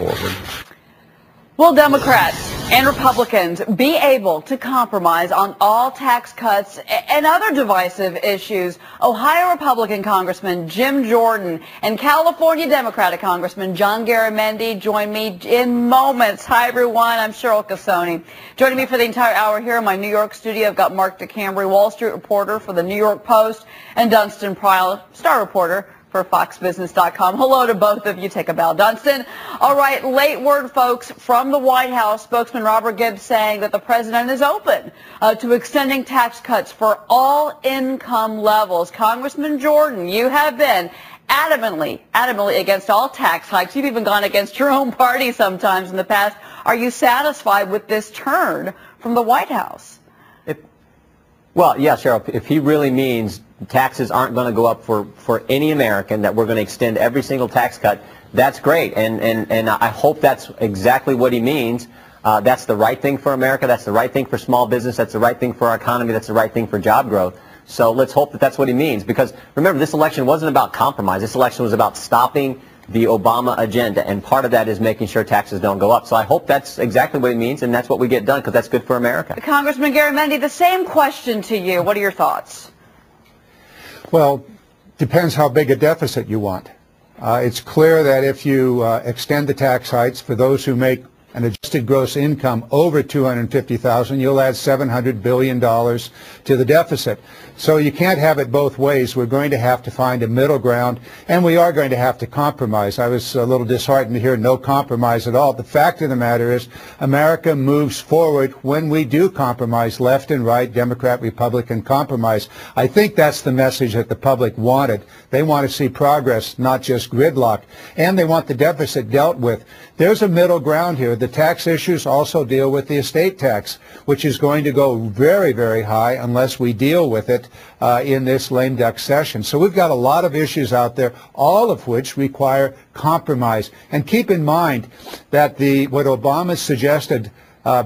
forward. Will Democrats and Republicans be able to compromise on all tax cuts and other divisive issues? Ohio Republican Congressman Jim Jordan and California Democratic Congressman John Garamendi join me in moments. Hi, everyone. I'm Cheryl Casoni. Joining me for the entire hour here in my New York studio, I've got Mark DeCambry, Wall Street reporter for the New York Post, and Dunstan Pryl, star reporter for FoxBusiness.com. Hello to both of you. Take a bow, Dunstan. All right, late word, folks, from the White House. Spokesman Robert Gibbs saying that the president is open to extending tax cuts for all income levels. Congressman Jordan, you have been adamantly against all tax hikes. You've even gone against your own party sometimes in the past. Are you satisfied with this turn from the White House? Well, yeah, Cheryl, if he really means taxes aren't going to go up for any American, that we're going to extend every single tax cut, that's great. And I hope that's exactly what he means. That's the right thing for America. That's the right thing for small business. That's the right thing for our economy. That's the right thing for job growth. So let's hope that that's what he means. Because remember, this election wasn't about compromise. This election was about stopping the Obama agenda, and part of that is making sure taxes don't go up. So I hope that's exactly what it means, and that's what we get done, because that's good for America. Congressman Garamendi, the same question to you. What are your thoughts? Well, depends how big a deficit you want. It's clear that if you extend the tax hikes for those who make an adjusted gross income over $250,000, you'll add $700 billion to the deficit. So you can't have it both ways. We're going to have to find a middle ground, and we are going to have to compromise. I was a little disheartened to hear no compromise at all. The fact of the matter is America moves forward when we do compromise, left and right, Democrat, Republican compromise. I think that's the message that the public wanted. They want to see progress, not just gridlock, and they want the deficit dealt with. There's a middle ground here. The tax issues also deal with the estate tax, which is going to go very, very high unless we deal with it in this lame duck session. So we've got a lot of issues out there, all of which require compromise. And keep in mind that what Obama suggested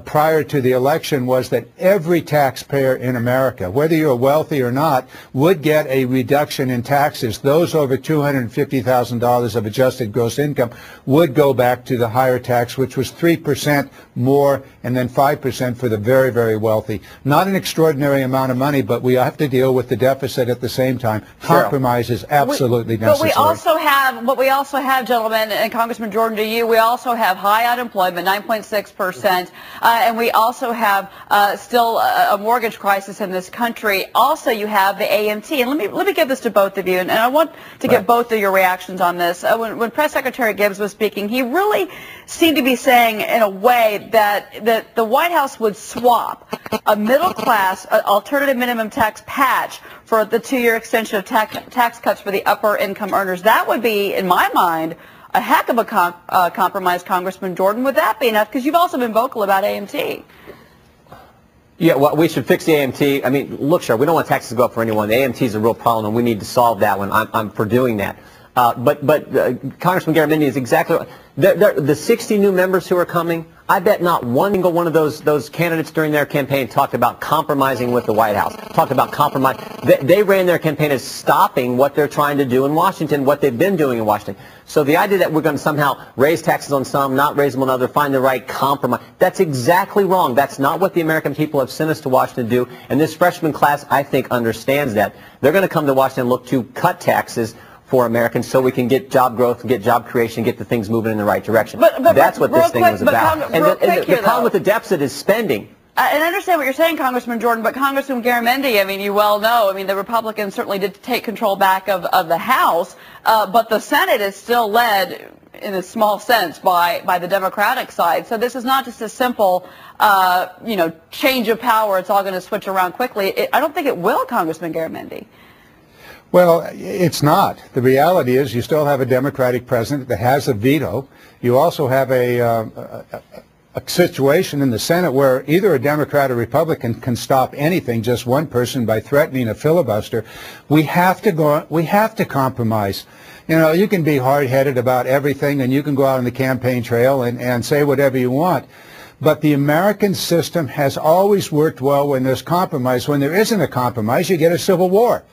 prior to the election was that every taxpayer in America, whether you're wealthy or not, would get a reduction in taxes. Those over $250,000 of adjusted gross income would go back to the higher tax, which was 3% more and then 5% for the very, very wealthy. Not an extraordinary amount of money, but we have to deal with the deficit at the same time. Compromise is absolutely necessary. But we also have, gentlemen, and Congressman Jordan, to you, we also have high unemployment, 9.6%. And we also have still a mortgage crisis in this country. Also, you have the AMT. And let me give this to both of you, and I want to get both of your reactions on this. When Press Secretary Gibbs was speaking, he really seemed to be saying, in a way, that the White House would swap a middle-class alternative minimum tax patch for the 2-year extension of tax cuts for the upper-income earners. That would be, in my mind, a heck of a compromise, Congressman Jordan. Would that be enough? Because you've also been vocal about AMT. Yeah, well, we should fix the AMT. I mean, look, sure, we don't want taxes to go up for anyone. The AMT is a real problem, and we need to solve that one. I'm for doing that. But Congressman Garamendi is exactly right. The 60 new members who are coming, I bet not one single one of those candidates during their campaign talked about compromising with the White House, talked about compromise. They ran their campaign as stopping what they're trying to do in Washington, what they've been doing in Washington. So the idea that we're going to somehow raise taxes on some, not raise them on others, find the right compromise, that's exactly wrong. That's not what the American people have sent us to Washington to do. And this freshman class, I think, understands that. They're going to come to Washington and look to cut taxes for Americans so we can get job growth and get job creation, get the things moving in the right direction. That's what this thing was about. And the problem with the deficit is spending. And I understand what you're saying, Congressman Jordan, but Congressman Garamendi, I mean, you well know, I mean, the Republicans certainly did take control back of the House, but the Senate is still led, in a small sense, by the Democratic side. So this is not just a simple, change of power. It's all going to switch around quickly. I don't think it will, Congressman Garamendi. Well, it's not. The reality is you still have a Democratic president that has a veto. You also have a situation in the Senate where either a Democrat or Republican can stop anything, just one person, by threatening a filibuster. We have to compromise. You know, you can be hard-headed about everything, and you can go out on the campaign trail and say whatever you want. But the American system has always worked well when there's compromise. When there isn't a compromise, you get a civil war.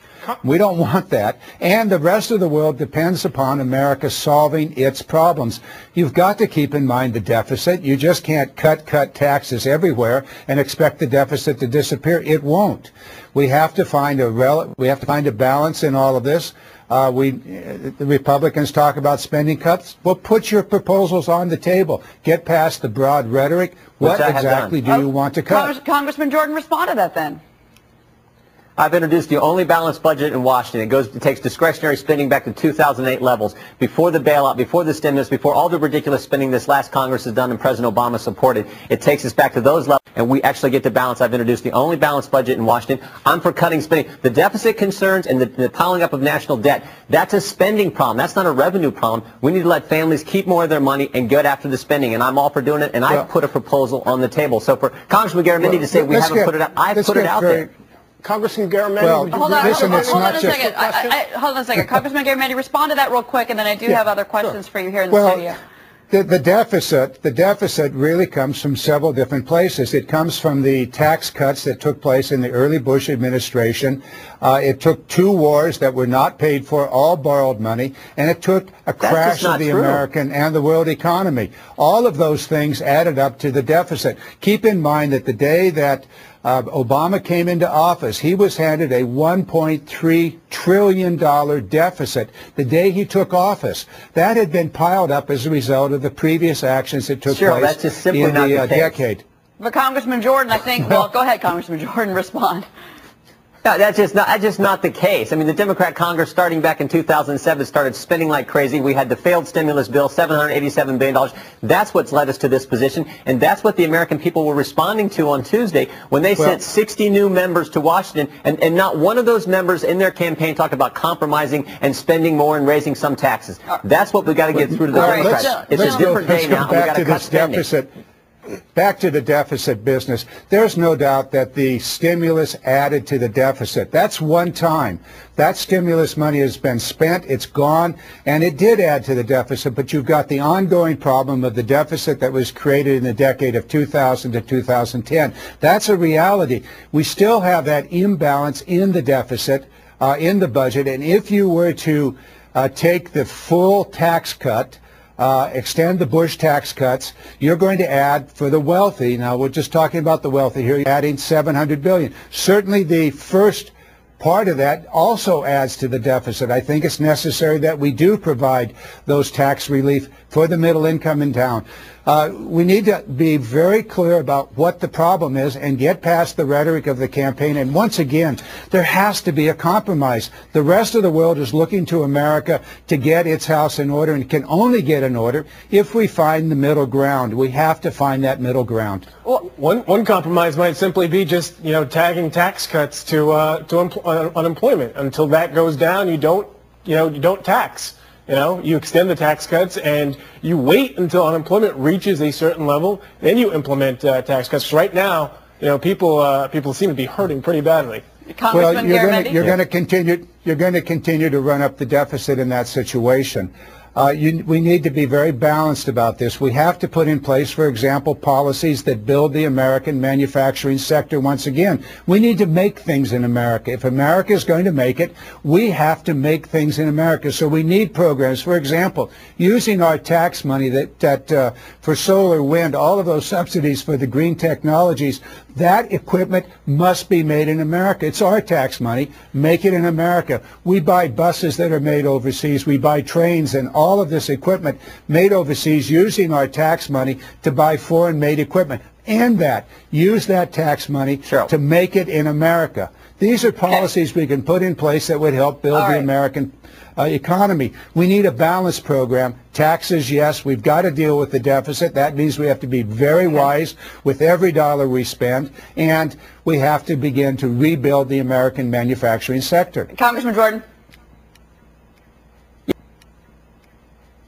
We don't want that. And the rest of the world depends upon America solving its problems. You've got to keep in mind the deficit. You just can't cut taxes everywhere and expect the deficit to disappear. It won't. We have to find a balance in all of this. The Republicans talk about spending cuts. Well, put your proposals on the table. Get past the broad rhetoric. What exactly do you want to cut? Congressman Jordan, respond to that then. I've introduced the only balanced budget in Washington. It takes discretionary spending back to 2008 levels, before the bailout, before the stimulus, before all the ridiculous spending this last Congress has done and President Obama supported. It takes us back to those levels, and we actually get to balance. I've introduced the only balanced budget in Washington. I'm for cutting spending. The deficit concerns and the piling up of national debt, that's a spending problem. That's not a revenue problem. We need to let families keep more of their money and get after the spending, and I'm all for doing it, and I've put a proposal on the table. So for Congressman Garamendi to say we haven't put it out, I've put it out there. Congressman Garamendi, well, hold on a second. Congressman Garamendi, respond to that real quick, and then I do have other questions for you here in the studio. The deficit really comes from several different places. It comes from the tax cuts that took place in the early Bush administration. It took 2 wars that were not paid for, all borrowed money, and it took a crash of the American and the world economy. All of those things added up to the deficit. Keep in mind that the day that Obama came into office, he was handed a $1.3 trillion deficit the day he took office. That had been piled up as a result of the previous actions that took place that's just simply in not the the case. decade. But Congressman Jordan, I think, well, go ahead, Congressman Jordan, respond. No, that's just not the case. I mean, the Democrat Congress, starting back in 2007, started spending like crazy. We had the failed stimulus bill, $787 billion. That's what's led us to this position, and that's what the American people were responding to on Tuesday when they sent 60 new members to Washington, and not one of those members in their campaign talked about compromising and spending more and raising some taxes. That's what we've got to get through to the Democrats. It's a different day now. We've got to cut spending. Back to the deficit business. There's no doubt that the stimulus added to the deficit. That's one time. That stimulus money has been spent, it's gone, and it did add to the deficit, but you've got the ongoing problem of the deficit that was created in the decade of 2000 to 2010. That's a reality. We still have that imbalance in the deficit, in the budget, and if you were to take the full tax cut, extend the Bush tax cuts, you're going to add for the wealthy. Now, we're just talking about the wealthy here. You're adding $700 billion. Certainly the first part of that also adds to the deficit. I think it's necessary that we do provide those tax relief for the middle income in town. We need to be very clear about what the problem is and get past the rhetoric of the campaign. And once again, there has to be a compromise. The rest of the world is looking to America to get its house in order, and can only get in order if we find the middle ground. We have to find that middle ground. Well, one compromise might simply be just, tagging tax cuts to unemployment. Until that goes down, you don't tax. You extend the tax cuts and you wait until unemployment reaches a certain level, then you implement tax cuts. Right now, people seem to be hurting pretty badly. Congressman Garamendi? You're going to continue to run up the deficit in that situation. We need to be very balanced about this. We have to put in place, for example, policies that build the American manufacturing sector once again. We need to make things in America. If America is going to make it, we have to make things in America. So we need programs, for example, using our tax money that for solar, wind, all of those subsidies for the green technologies. That equipment must be made in America. It's our tax money. Make it in America. We buy buses that are made overseas. We buy trains and all of this equipment made overseas using our tax money to buy foreign-made equipment. And use that tax money to make it in America. These are policies we can put in place that would help build the American economy. We need a balanced program. Taxes, yes. We've got to deal with the deficit. That means we have to be very wise with every dollar we spend, and we have to begin to rebuild the American manufacturing sector. Congressman Jordan.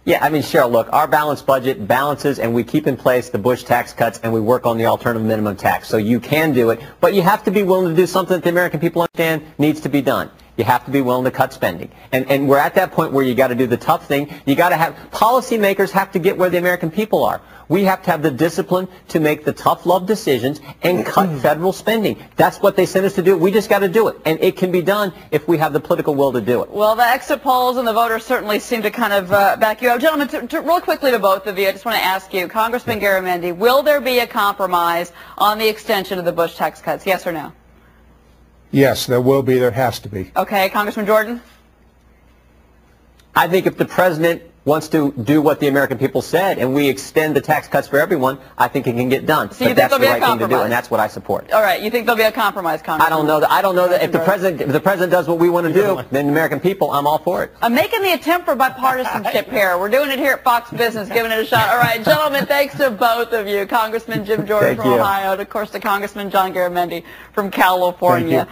Yeah, I mean, Cheryl, look, our balanced budget balances, and we keep in place the Bush tax cuts, and we work on the alternative minimum tax. So you can do it, but you have to be willing to do something that the American people understand needs to be done. You have to be willing to cut spending. And we're at that point where you got to do the tough thing. You got to have, policymakers have to get where the American people are. We have to have the discipline to make the tough love decisions and cut federal spending. That's what they sent us to do. We just got to do it. And it can be done if we have the political will to do it. Well, the exit polls and the voters certainly seem to kind of back you up. Gentlemen, real quickly to both of you, I just want to ask you, Congressman Garamendi, will there be a compromise on the extension of the Bush tax cuts? Yes or no? Yes, there will be. There has to be. Okay. Congressman Jordan? I think if the president wants to do what the American people said and we extend the tax cuts for everyone, I think it can get done. So you but think that's the right thing to do, compromise? and that's what I support. All right. You think there'll be a compromise, Congressman? I don't know that if the president does what we want to do, then the American people, I'm all for it. I'm making the attempt for bipartisanship here. We're doing it here at Fox Business, giving it a shot. All right, gentlemen, thanks to both of you. Congressman Jim Jordan from Ohio, and of course to Congressman John Garamendi from California.